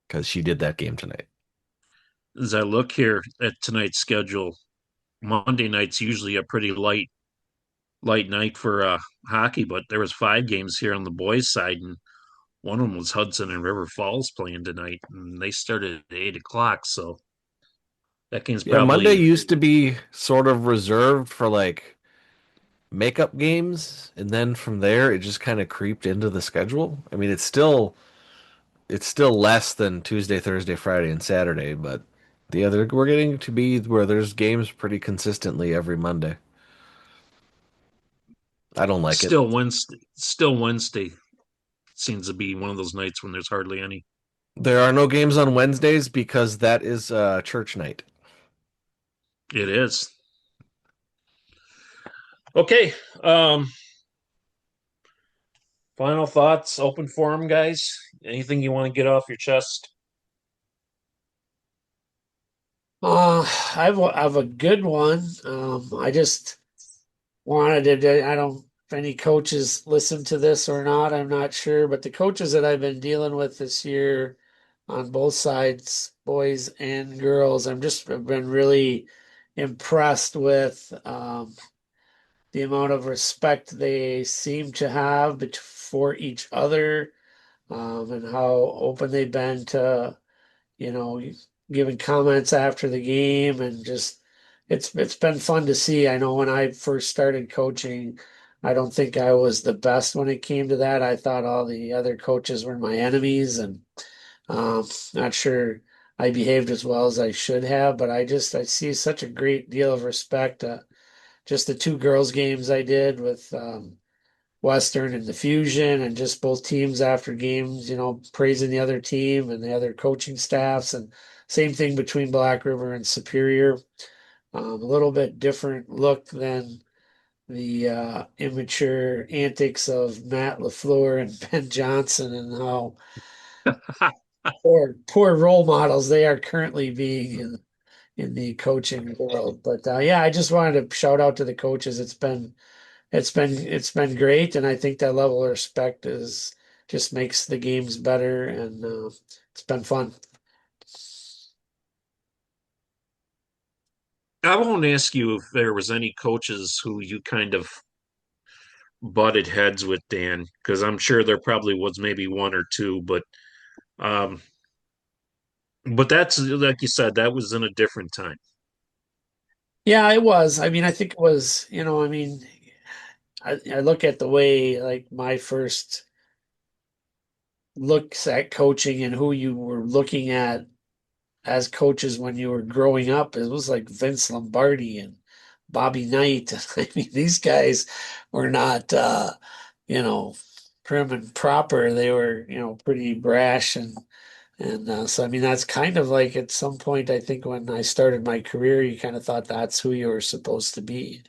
Speaker 4: because she did that game tonight.
Speaker 1: As I look here at tonight's schedule, Monday night's usually a pretty light night for hockey, but there was 5 games here on the boys' side, and one of them was Hudson and River Falls playing tonight, and they started at 8 o'clock. So that game's
Speaker 4: Yeah, Monday
Speaker 1: probably
Speaker 4: used to be sort of reserved for like makeup games, and then from there it just kind of creeped into the schedule. I mean, it's still less than Tuesday, Thursday, Friday, and Saturday, but the other we're getting to be where there's games pretty consistently every Monday. I don't like it.
Speaker 1: still Wednesday. Still Wednesday seems to be one of those nights when there's hardly any.
Speaker 4: There are no games on Wednesdays because that is church night.
Speaker 1: It is okay. Final thoughts, open forum, guys. Anything you want to get off your chest?
Speaker 2: I have a good one. I just wanted to, I don't, if any coaches listen to this or not, I'm not sure, but the coaches that I've been dealing with this year on both sides, boys and girls, I've been really impressed with the amount of respect they seem to have for each other, and how open they've been to, you know, giving comments after the game and just it's been fun to see. I know when I first started coaching, I don't think I was the best when it came to that. I thought all the other coaches were my enemies and not sure I behaved as well as I should have, but I see such a great deal of respect. Just the two girls games I did with Western and the Fusion and just both teams after games, praising the other team and the other coaching staffs and same thing between Black River and Superior. A little bit different look than the immature antics of Matt LaFleur and Ben Johnson and how poor role models they are currently being in the coaching world. But yeah, I just wanted to shout out to the coaches. It's been it's been great, and I think that level of respect is just makes the games better, and it's been fun.
Speaker 1: I won't ask you if there was any coaches who you kind of butted heads with, Dan, because I'm sure there probably was maybe one or two, um, but that's like you said, that was in a different time.
Speaker 2: Yeah, it was. I mean, I think it was. I mean, I look at the way like my first looks at coaching and who you were looking at as coaches when you were growing up. It was like Vince Lombardi and Bobby Knight. I mean, these guys were not, you know, prim and proper. They were, pretty brash and so I mean that's kind of like at some point I think when I started my career, you kind of thought that's who you were supposed to be.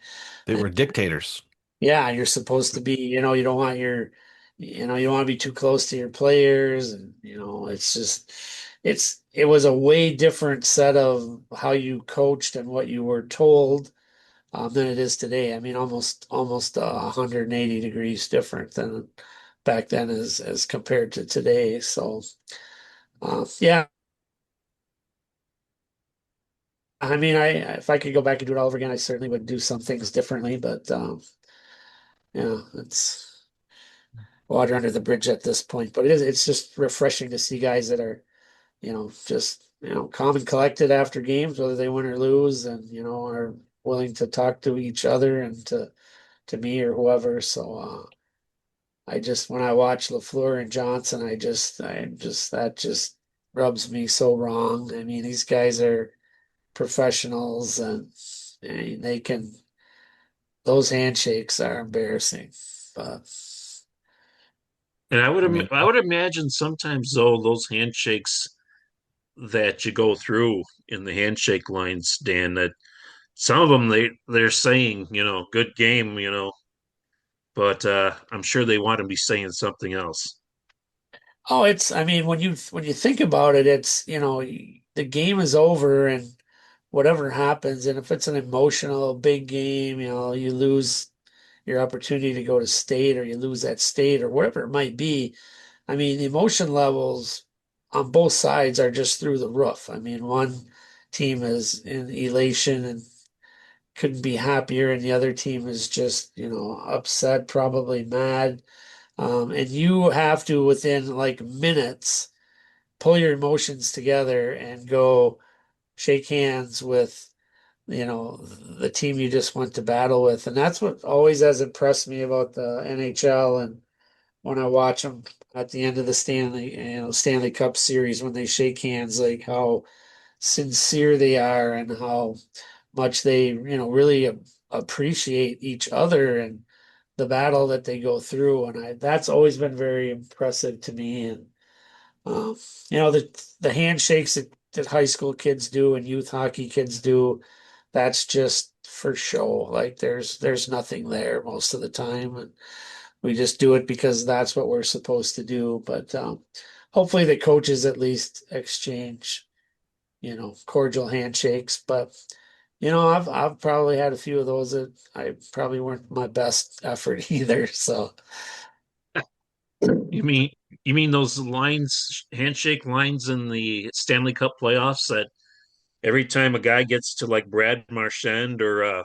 Speaker 4: They were dictators.
Speaker 2: Yeah, you're supposed to be, you don't want you don't want to be too close to your players, and it's just, it was a way different set of how you coached and what you were told than it is today. I mean, almost 180 degrees different than back then as compared to today. So, yeah, I mean, if I could go back and do it all over again, I certainly would do some things differently, but yeah, it's water under the bridge at this point. But it's just refreshing to see guys that are, just, calm and collected after games, whether they win or lose, and, are willing to talk to each other and to me or whoever. So I just when I watch LaFleur and Johnson, that just rubs me so wrong. I mean, these guys are professionals, and they can those handshakes are embarrassing. But
Speaker 1: And
Speaker 4: I mean,
Speaker 1: I would imagine sometimes though those handshakes that you go through in the handshake lines, Dan, that some of them they're saying, good game, but I'm sure they want to be saying something else.
Speaker 2: oh, I mean, when you think about it, it's, the game is over and whatever happens, and if it's an emotional big game, you lose your opportunity to go to state, or you lose that state, or whatever it might be. I mean, the emotion levels on both sides are just through the roof. I mean, one team is in elation and couldn't be happier, and the other team is just, upset, probably mad. And you have to, within like minutes, pull your emotions together and go shake hands with, the team you just went to battle with. And that's what always has impressed me about the NHL. And when I watch them at the end of the Stanley Cup series, when they shake hands, like how sincere they are and how much they, really appreciate each other and the battle that they go through. And that's always been very impressive to me. And um, the handshakes that high school kids do and youth hockey kids do, that's just for show. Like there's nothing there most of the time, and we just do it because that's what we're supposed to do. But hopefully the coaches at least exchange, cordial handshakes. But I've probably had a few of those that I probably weren't my best effort either. So
Speaker 1: You mean you mean those lines, handshake lines in the Stanley Cup playoffs that every time a guy gets to like Brad Marchand or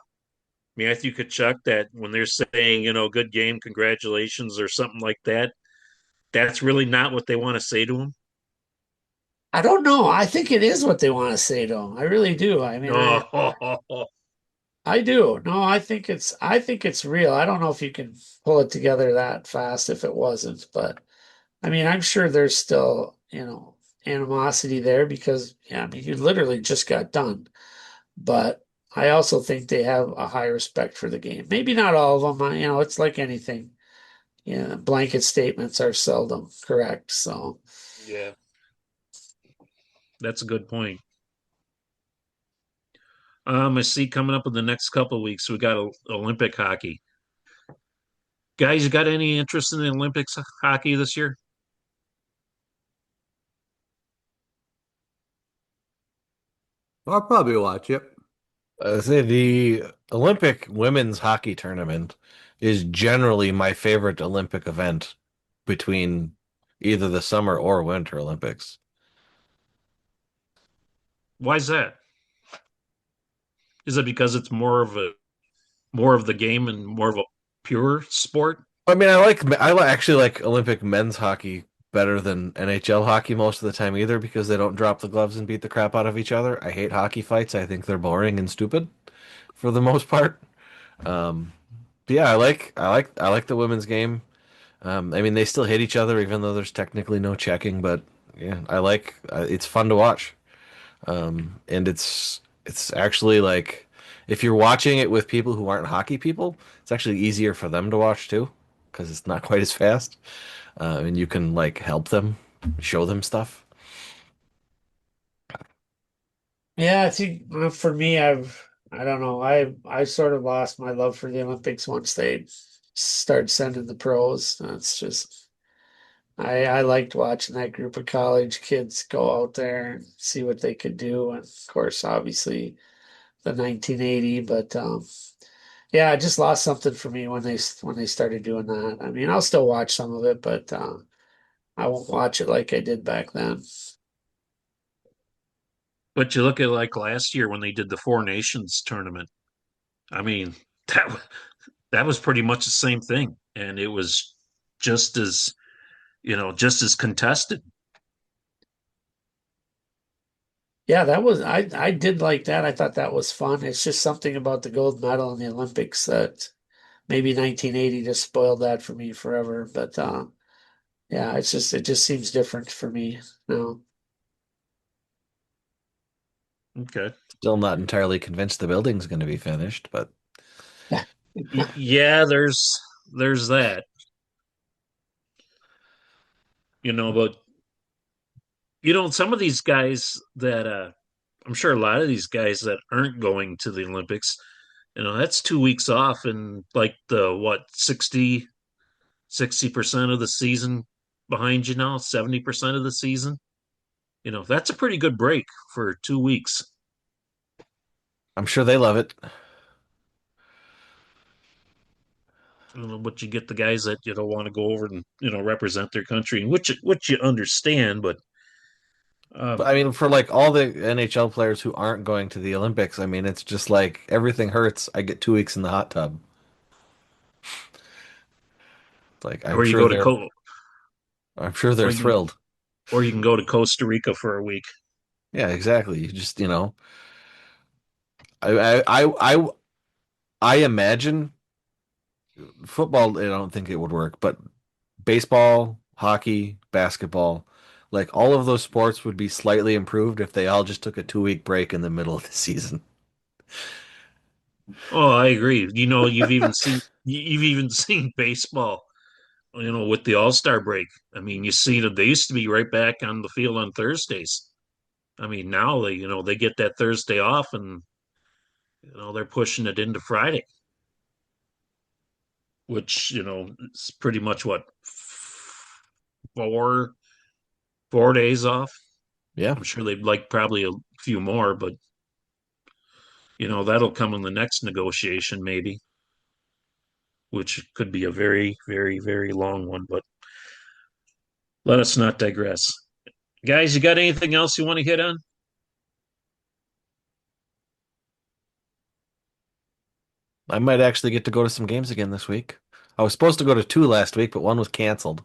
Speaker 1: Matthew Tkachuk, that when they're saying, good game, congratulations, or something like that, that's really not what they want to say to him.
Speaker 2: I don't know. I think it is what they want to say to them. I really do. I mean,
Speaker 1: Oh,
Speaker 2: I do. No, I think it's real. I don't know if you can pull it together that fast if it wasn't, but I mean, I'm sure there's still, animosity there because, yeah, I mean, you literally just got done. But I also think they have a high respect for the game. Maybe not all of them. It's like anything. Yeah, blanket statements are seldom correct. So,
Speaker 1: yeah, that's a good point. I see coming up in the next couple of weeks, we got Olympic hockey. Guys, you got any interest in the Olympics hockey this year?
Speaker 3: I'll probably watch it.
Speaker 4: say the Olympic women's hockey tournament is generally my favorite Olympic event between either the Summer or Winter Olympics.
Speaker 1: Why is that? Is it because it's more of the game and more of a pure sport?
Speaker 4: I mean, actually like Olympic men's hockey better than NHL hockey most of the time either because they don't drop the gloves and beat the crap out of each other. I hate hockey fights. I think they're boring and stupid for the most part. Um, but yeah, I like the women's game. I mean, they still hit each other even though there's technically no checking, but yeah, it's fun to watch. And it's actually like if you're watching it with people who aren't hockey people, it's actually easier for them to watch too because it's not quite as fast. And you can like help them, show them stuff.
Speaker 2: Yeah, I think for me, I don't know, I sort of lost my love for the Olympics once they started sending the pros. That's just I liked watching that group of college kids go out there and see what they could do, and of course, obviously the 1980, but yeah, it just lost something for me when they started doing that. I mean, I'll still watch some of it, but I won't watch it like I did back then.
Speaker 1: But you look at like last year when they did the Four Nations tournament. I mean, that that was pretty much the same thing, and it was just as just as contested.
Speaker 2: Yeah, that was I did like that. I thought that was fun. It's just something about the gold medal in the Olympics that maybe 1980 just spoiled that for me forever. But yeah, it just seems different for me now.
Speaker 1: Okay.
Speaker 4: Still not entirely convinced the building's going to be finished, but
Speaker 1: Yeah, there's that, but some of these guys that I'm sure a lot of these guys that aren't going to the Olympics, that's 2 weeks off and like the what 60% of the season behind you now, 70% of the season. That's a pretty good break for 2 weeks.
Speaker 4: I'm sure they love it.
Speaker 1: But you get the guys that want to go over and represent their country, which you understand, but
Speaker 4: But
Speaker 1: um,
Speaker 4: I mean, for like all the NHL players who aren't going to the Olympics, I mean, it's just like everything hurts. I get 2 weeks in the hot tub. Like
Speaker 1: or you go to
Speaker 4: I'm sure they're
Speaker 1: or you
Speaker 4: thrilled.
Speaker 1: or you can go to Costa Rica for a week.
Speaker 4: Yeah, exactly. You just, I I imagine football, I don't think it would work, but baseball, hockey, basketball, like all of those sports would be slightly improved if they all just took a 2 week break in the middle of the season.
Speaker 1: Oh, I agree. You've even seen baseball, with the All-Star break. I mean, you see that they used to be right back on the field on Thursdays. I mean, now they get that Thursday off and they're pushing it into Friday, which is pretty much what 4 days off.
Speaker 4: Yeah.
Speaker 1: I'm sure they'd like probably a few more, but that'll come in the next negotiation maybe, which could be a very, very, very long one. But let us not digress. Guys, you got anything else you want to hit on?
Speaker 4: I might actually get to go to some games again this week. I was supposed to go to two last week, but one was canceled.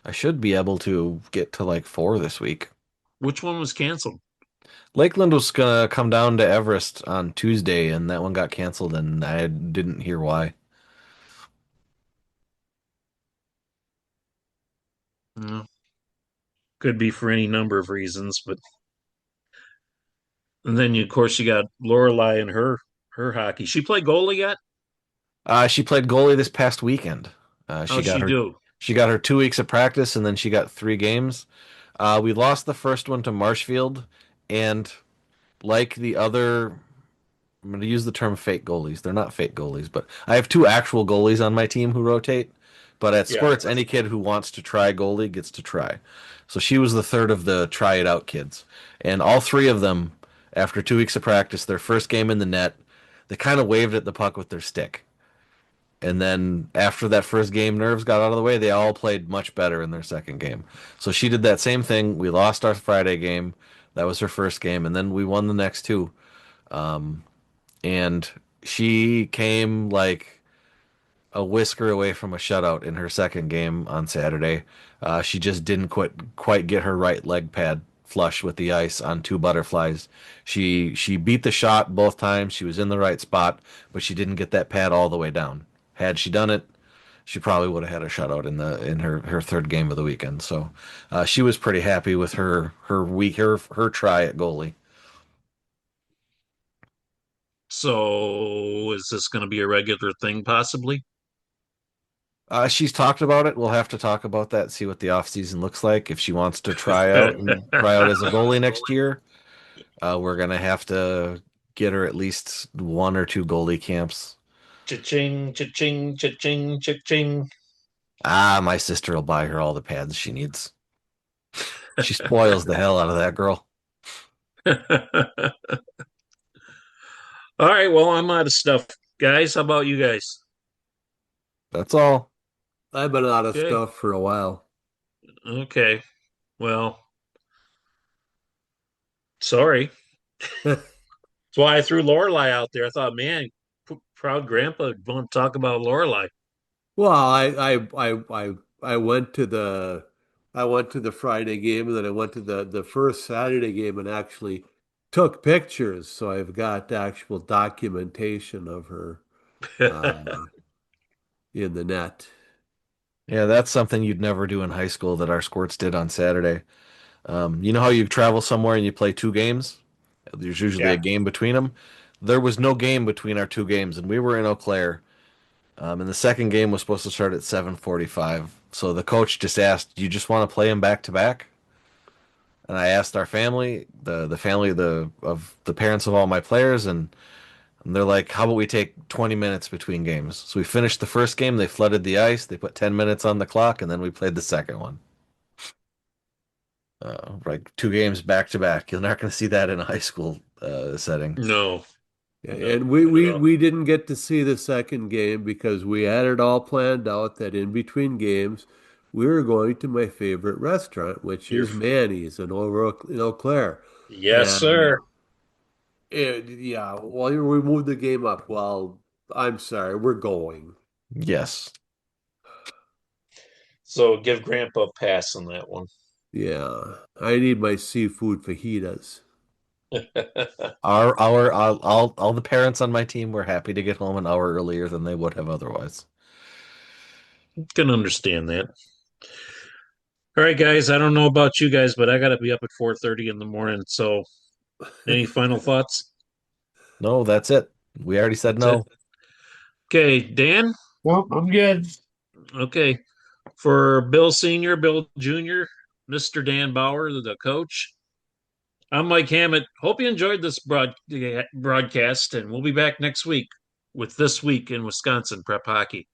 Speaker 4: I should be able to get to like four this week.
Speaker 1: Which one was canceled?
Speaker 4: Lakeland was gonna come down to Everest on Tuesday, and that one got canceled, and I didn't hear why.
Speaker 1: Uh, could be for any number of reasons, but and then of course you got Lorelai and her hockey. She played goalie yet?
Speaker 4: She played goalie this past weekend.
Speaker 1: How'd she do?
Speaker 4: She got her 2 weeks of practice, and then she got 3 games. We lost the first one to Marshfield, and like the other, I'm going to use the term fake goalies. They're not fake goalies, but I have two actual goalies on my team who rotate. But at
Speaker 1: Yeah.
Speaker 4: Squirts, any kid who wants to try goalie gets to try. So she was the third of the try it out kids. And all three of them, after 2 weeks of practice, their first game in the net, they kind of waved at the puck with their stick. And then after that first game, nerves got out of the way. They all played much better in their second game. So she did that same thing. We lost our Friday game. That was her first game, and then we won the next two. And she came like a whisker away from a shutout in her second game on Saturday. She just didn't quite get her right leg pad flush with the ice on two butterflies. She beat the shot both times. She was in the right spot, but she didn't get that pad all the way down. Had she done it, she probably would have had a shutout in her third game of the weekend. So she was pretty happy with her try at goalie.
Speaker 1: So is this going to be a regular thing, possibly?
Speaker 4: She's talked about it. We'll have to talk about that, see what the off season looks like. If she wants to try out as a goalie next year, we're gonna have to get her at least one or two goalie camps.
Speaker 1: Cha-ching, cha-ching, cha-ching, cha-ching.
Speaker 4: My sister will buy her all the pads she needs. She spoils the hell out of that girl.
Speaker 1: All right, well, I'm out of stuff. Guys, how about you guys?
Speaker 4: That's all.
Speaker 3: I've been out of
Speaker 1: Okay.
Speaker 3: stuff for a while.
Speaker 1: Okay. Well, sorry. That's why I threw Lorelei out there. I thought, man, proud grandpa would want to talk about Lorelei.
Speaker 3: Well, I went to the Friday game, and then I went to the first Saturday game and actually took pictures. So I've got actual documentation of her uh, in the net.
Speaker 4: Yeah, that's something you'd never do in high school that our squirts did on Saturday. You know how you travel somewhere and you play two games? There's usually a
Speaker 1: Yeah.
Speaker 4: game between them. There was no game between our two games, and we were in Eau Claire. And the second game was supposed to start at 7:45. So the coach just asked, "Do you just want to play them back to back?" And I asked our family, the family of the parents of all my players, and they're like, "How about we take 20 minutes between games?" So we finished the first game. They flooded the ice. They put 10 minutes on the clock, and then we played the second one. Like two games back to back. You're not going to see that in a high school setting.
Speaker 1: No,
Speaker 3: Yeah,
Speaker 1: no,
Speaker 3: and
Speaker 1: not at all.
Speaker 3: we didn't get to see the second game because we had it all planned out that in between games we were going to my favorite restaurant, which
Speaker 1: You're,
Speaker 3: is Manny's in Eau Claire.
Speaker 1: yes,
Speaker 3: And
Speaker 1: sir.
Speaker 3: yeah, well, we moved the game up. Well, I'm sorry, we're going.
Speaker 4: Yes.
Speaker 1: So give grandpa a pass on that one.
Speaker 3: Yeah, I need my seafood fajitas.
Speaker 4: All the parents on my team were happy to get home an hour earlier than they would have otherwise.
Speaker 1: Can understand that. All right, guys. I don't know about you guys, but I got to be up at 4:30 in the morning. So, any final thoughts?
Speaker 4: No, that's it. We already said
Speaker 1: That's it.
Speaker 4: no.
Speaker 1: Okay, Dan.
Speaker 2: Nope, I'm good.
Speaker 1: Okay, for Bill Senior, Bill Junior, Mr. Dan Bauer, the coach. I'm Mike Hammett. Hope you enjoyed this broadcast, and we'll be back next week with This Week in Wisconsin Prep Hockey.